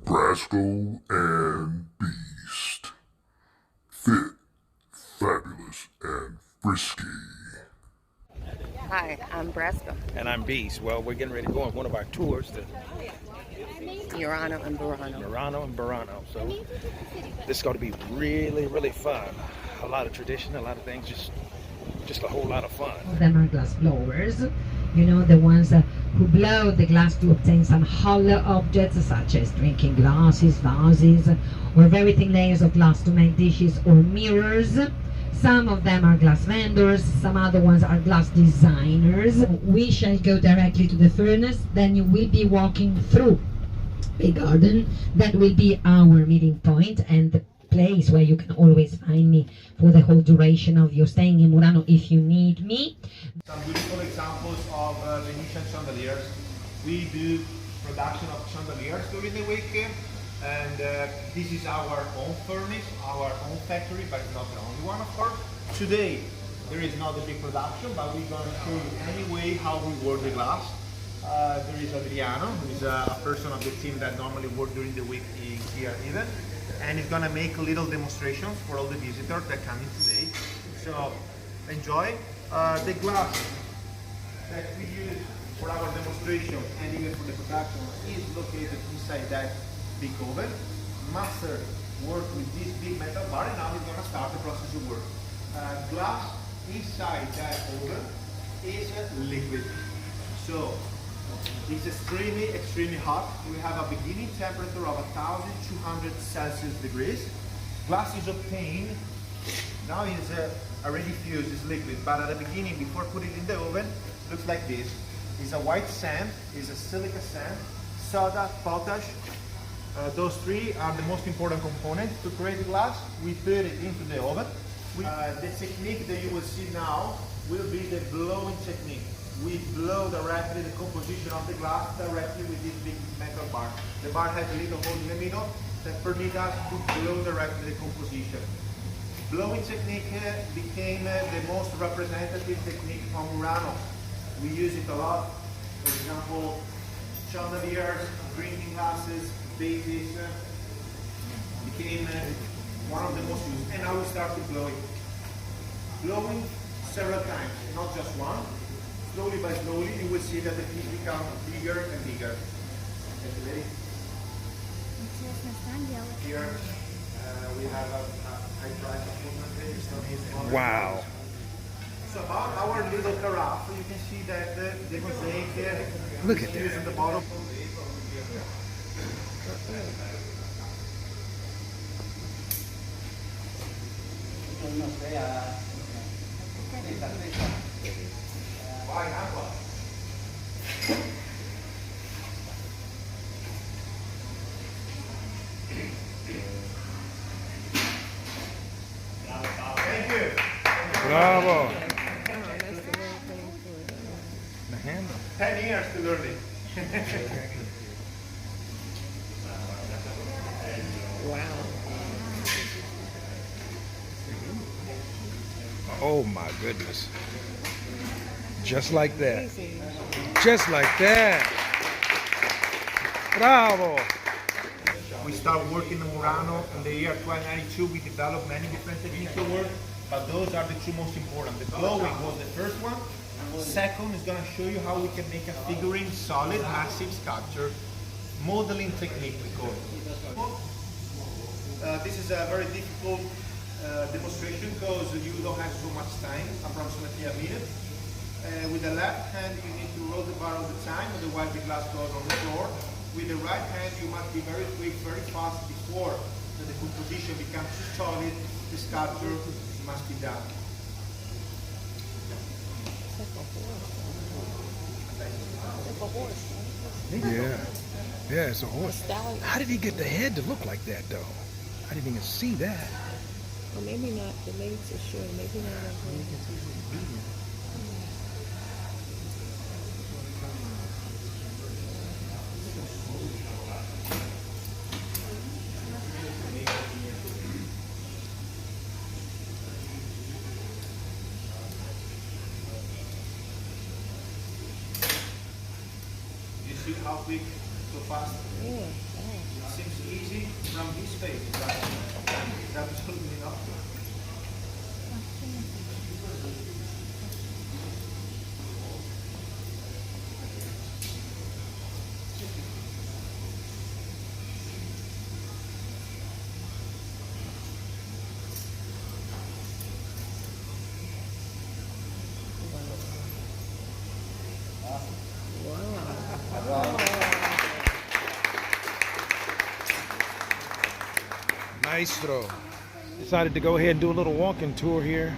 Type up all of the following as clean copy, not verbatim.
Brasco&Beast. Fit, fabulous, and frisky. Hi, I'm Brasco. And I'm Beast. Well, we're getting ready to go on one of our tours to Murano and Burano. Murano and Burano. So this is going to be really, really fun. A lot of tradition, a lot of things, just a whole lot of fun. Of them are glass blowers, you know, the ones who blow the glass to obtain some hollow objects such as drinking glasses, vases, or very thin layers of glass to make dishes or mirrors. Some of them are glass vendors, some other ones are glass designers. We shall go directly to the furnace, then you will be walking through a garden. That will be our meeting point and the place where you can always find me for the whole duration of your staying in Murano if you need me. Some beautiful examples of Venetian chandeliers. We do production of chandeliers during the week, and this is our own furnace, our own factory, but it's not the only one, of course. Today there is not a big production, but we're going to show you anyway how we work the glass. There is Adriano, who is a person of the team that normally work during the week here even, and he's going to make little demonstrations for all the visitors that come in today. So enjoy. The glass that we use for our demonstration and even for the production is located inside that big oven. Master work with this big metal bar, and now he's going to start the process of work. Glass inside that oven is liquid. So it's extremely hot. We have a beginning temperature of 1200 Celsius degrees. Glass is obtained, now it's already fused, it's liquid, but at the beginning, before putting it in the oven, looks like this. It's a white sand, it's a silica sand, soda, potash. Those three are the most important components to create glass. We put it into the oven. The technique that you will see now will be the blowing technique. We blow directly the composition of the glass directly with this big metal bar. The bar has a little hole in the middle that permits us to blow directly the composition. Blowing technique became the most representative technique from Murano. We use it a lot. For example, chandeliers, drinking glasses, vases became one of the most used. And now we start to blow it. Blowing several times, not just one. Slowly by slowly, you will see that the piece becomes bigger and bigger. Ready? Here we have a high-drive movement. Wow. So about our little carafe, you can see that the mosaic Look at is that. in the bottom. Thank you. Bravo. The handle. 10 years to learn it. Wow. Oh my goodness. Just like that. Just like that. Bravo. We start working the Murano in the year 1292. We developed many different techniques to work, but those are the two most important. The blowing was the first one. Second is going to show you how we can make a figurine, solid, massive sculpture. Modeling technique, we call it. This is a very difficult demonstration because you don't have so much time, approximately a minute. With the left hand, you need to roll the bar all the time, otherwise the glass goes on the floor. With the right hand, you must be very quick, very fast before the composition becomes too solid. The sculpture must be done. Yeah. Yeah, it's a horse. How did he get the head to look like that, though? I didn't even see that. Well, maybe not. The legs are short. Maybe not. You see how quick, so fast? Yeah. It seems Maestro decided to go ahead and do a little walking tour here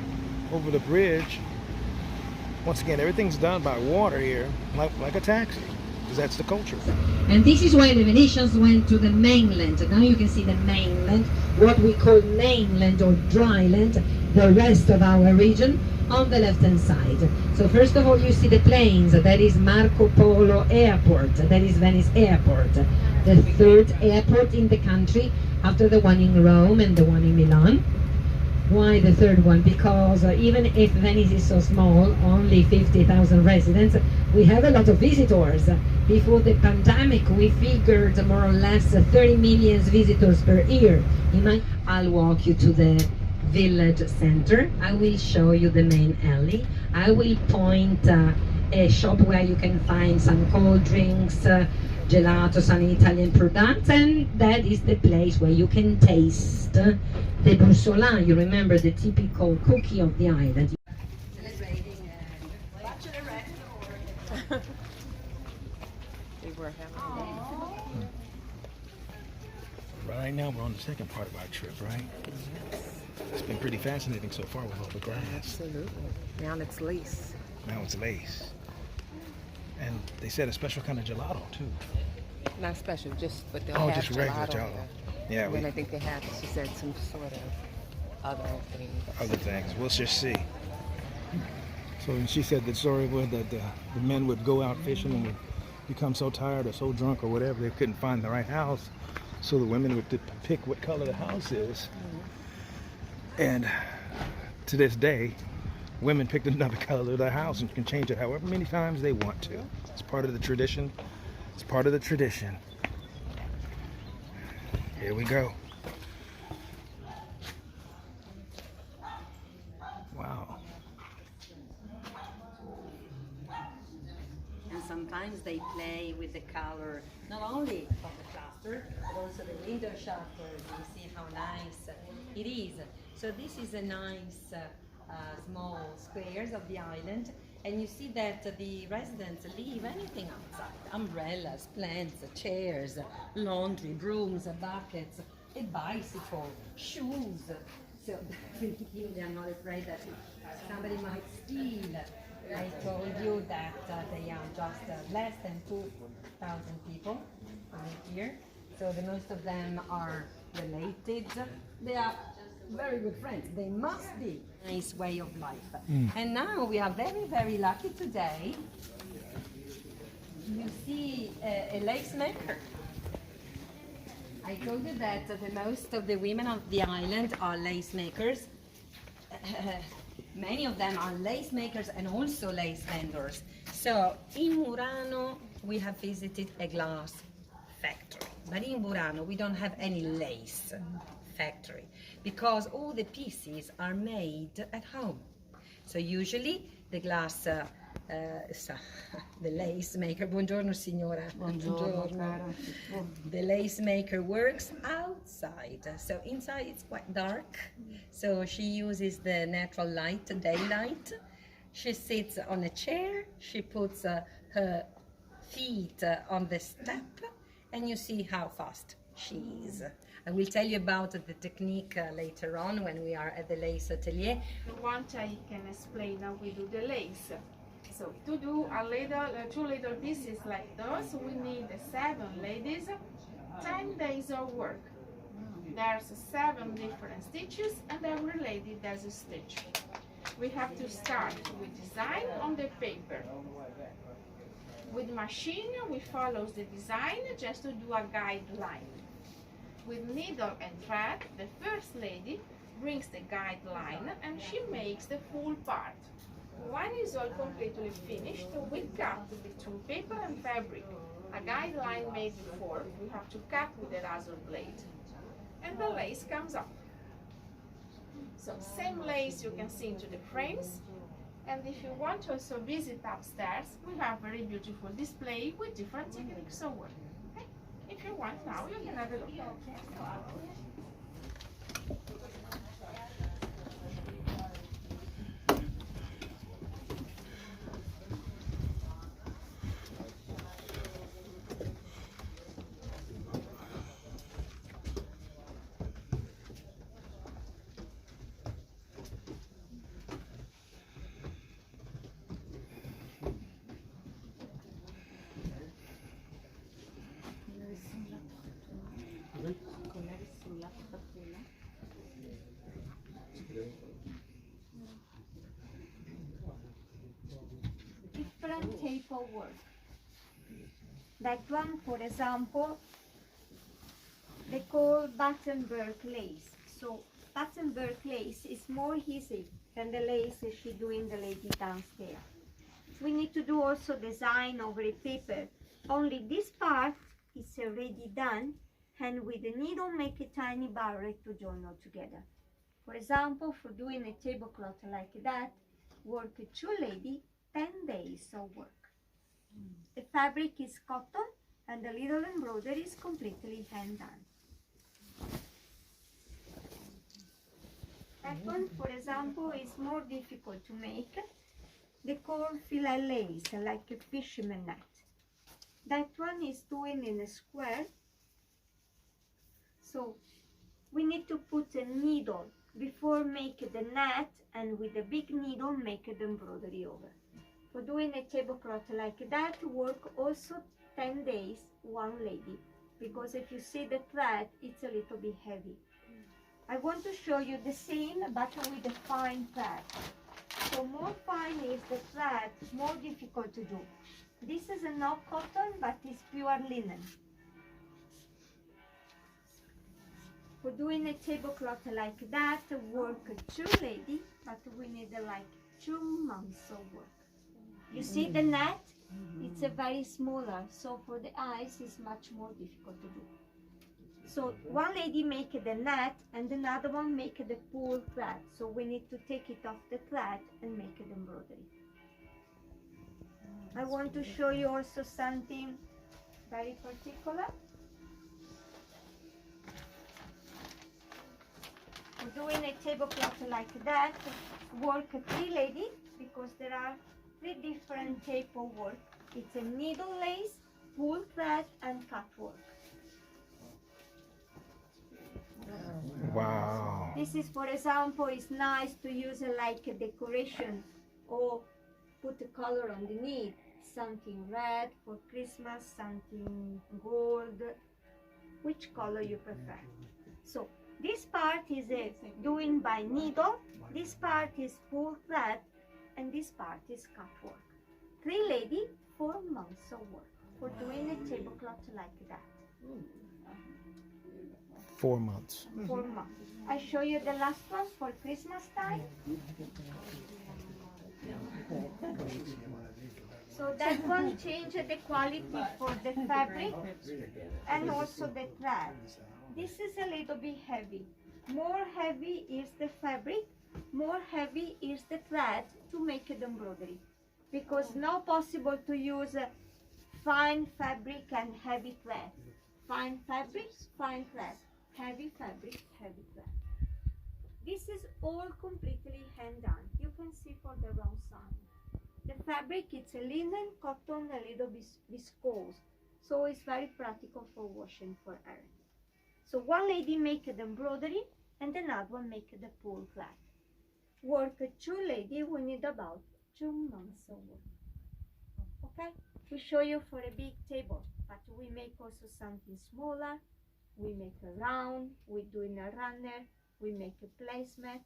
over the bridge. Once again, everything's done by water here, like a taxi, because that's the culture. And this is why the Venetians went to the mainland. Now you can see the mainland, what we call mainland or dry land, the rest of our region on the left hand side. So first of all you see the plains, that is Marco Polo Airport, that is Venice Airport, the third airport in the country after the one in Rome and the one in Milan. Why the third one? Because even if Venice is so small, only 50,000 residents, we have a lot of visitors. Before the pandemic, we figured more or less 30 million visitors per year. I'll walk you to the village center. I will show you the main alley. I will point a shop where you can find some cold drinks, gelato, some Italian products, and that is the place where you can taste the bussolà. You remember the typical cookie of the island. They were having Right now we're on the second part of our trip, right? It's been pretty fascinating so far with all the grass. absolutely. Now it's lace. Now it's lace. And they said a special kind of gelato too. Not special, just but they'll Oh, have just regular gelato. gelato. Yeah, And then I think they have, she said, some sort of other thing. other things. We'll just see. So she said the story was that the men would go out fishing and would become so tired or so drunk or whatever they couldn't find the right house. So the women would pick what color the house is. And to this day, women picked another color of the house and can change it however many times they want to. It's part of the tradition. It's part of the tradition. Here we go. Wow. And sometimes they play with the color, not only of the cluster, but also the window shutters. You see how nice it is. So this is a nice small squares of the island, and you see that the residents leave anything outside: umbrellas, plants, chairs, laundry, brooms, buckets, a bicycle, shoes. So definitely they are not afraid that somebody might steal. I told you that they are just less than 2,000 people here, so the most of them are related. They are very good friends. They must be. Nice way of life. And now we are very, very lucky today. You see a lace maker. I told you that the most of the women of the island are lace makers. Many of them are lace makers and also lace vendors. So in Murano we have visited a glass factory, but in Burano we don't have any lace factory because all the pieces are made at home. So usually the glass, the lace maker, buongiorno signora, buongiorno. The lace maker works outside, so inside it's quite dark, so she uses the natural light, daylight. She sits on a chair, she puts her feet on the step, and you see how fast she is. I will tell you about the technique later on when we are at the lace atelier. Once I can explain how we do the lace. So to do a little, two little pieces like those, we need 7 ladies, 10 days of work. There's 7 different stitches and every lady does a stitch. We have to start with design on the paper. With machine, we follow the design just to do a guideline. With needle and thread, the first lady brings the guideline and she makes the full part. When it's all completely finished, we cut between paper and fabric. A guideline made before, we have to cut with the razor blade. And the lace comes up. So same lace you can see into the frames. And if you want to also visit upstairs, we have very beautiful display with different techniques of work. Okay? If you want now, you can have a look. Different type of work. That one, for example, they call Battenberg lace. So Battenberg lace is more easy than the lace she doing the lady downstairs. We need to do also design over a paper. Only this part is already done, and with the needle make a tiny barrel to join all together. For example, for doing a tablecloth like that, work 2 lady, 10 days of work. The fabric is cotton and the little embroidery is completely hand done. That one, for example, is more difficult to make. They call filet lace, like a fisherman net. That one is doing in a square. So we need to put a needle before make the net, and with a big needle make the embroidery over. For doing a tablecloth like that, work also 10 days, 1 lady, because if you see the thread, it's a little bit heavy. I want to show you the same, but with a fine thread. So more fine is the thread, more difficult to do. This is not cotton, but it's pure linen. For doing a tablecloth like that, work 2 lady, but we need like 2 months of work. You see the net? It's a very smaller, so for the eyes it's much more difficult to do. So 1 lady make the net and another one make the pull thread. So we need to take it off the thread and make the embroidery. I want to show you also something very particular. For doing a tablecloth like that, work 3 lady, because there are 3 different type of work. It's a needle lace, pull thread, and cut work. Wow. This is, for example, it's nice to use like a decoration or put a color underneath. Something red for Christmas, something gold. Which color you prefer? So this part is doing by needle, this part is pull thread, and this part is cut work. 3 lady, 4 months of work for doing a tablecloth like that. 4 months. 4 months. I show you the last one for Christmas time. So that one changes the quality for the fabric and also the thread. This is a little bit heavy. More heavy is the fabric, more heavy is the thread to make the embroidery. Because not possible to use fine fabric and heavy thread. Fine fabric, fine thread. Heavy fabric, heavy thread. This is all completely hand done. You can see for the wrong side. The fabric, it's a linen, cotton, a little bit viscose. So it's very practical for washing for iron. So 1 lady make the embroidery and another one make the pull thread. Work 2 lady, we need about 2 months of work. Okay? We show you for a big table, but we make also something smaller. We make a round, we doing a runner, we make a placemat.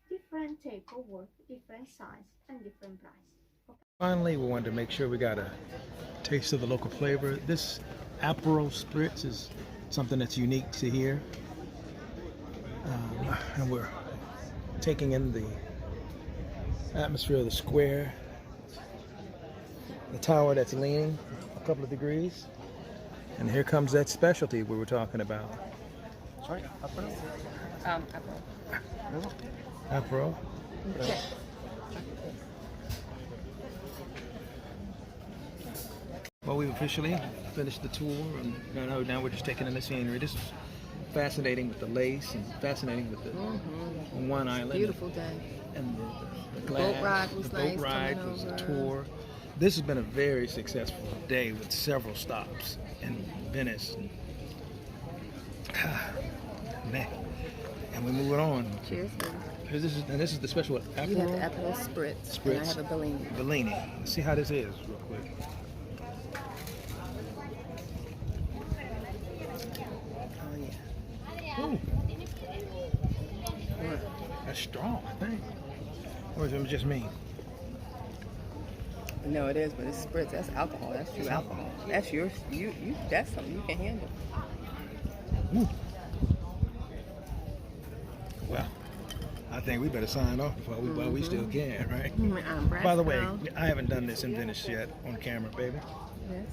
Different type of work, different size and different price. Finally, we wanted to make sure we got a taste of the local flavor. This Aperol Spritz is something that's unique to here. And we're taking in the atmosphere of the square, the tower that's leaning a couple of degrees. And here comes that specialty we were talking about. Sorry, Apro? Apple. Apro? Check. Well, we've officially finished the tour, and now we're just taking in the scenery. This is fascinating with the lace, and fascinating with the one island. Beautiful day. And the The glass. boat ride was the nice. boat ride coming was a over. tour. This has been a very successful day with several stops in Venice. Man. And we're moving on. Cheers, baby. This is the special You have the Aperol Apple Spritz. And I Spritz. have a Bellini. Bellini. Let's see how this is real quick. Oh, yeah. Ooh. That's strong, I think. Or is it just me? No, it is, but it's Spritz. That's alcohol. That's true alcohol. That's yours. That's something you can handle. Ooh. Well, I think we better sign off while we still can, right? I'm By the way, Brasco. I haven't done this in Venice yet on camera, baby. Yes.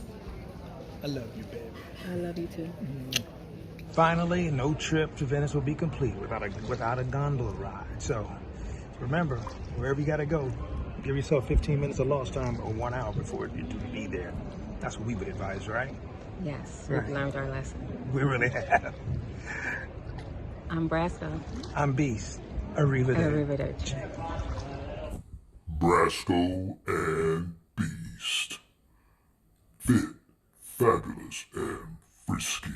I love you, baby. I love you too. Finally, no trip to Venice will be complete without a gondola ride. So remember, wherever you gotta go, give yourself 15 minutes of lost time or 1 hour before you be there. That's what we would advise, right? Yes. Right. We've learned our lesson. We really have. I'm Brasco. I'm Beast. Arrivederci. Arrivederci. Brasco and Beast. Fit, fabulous, and frisky.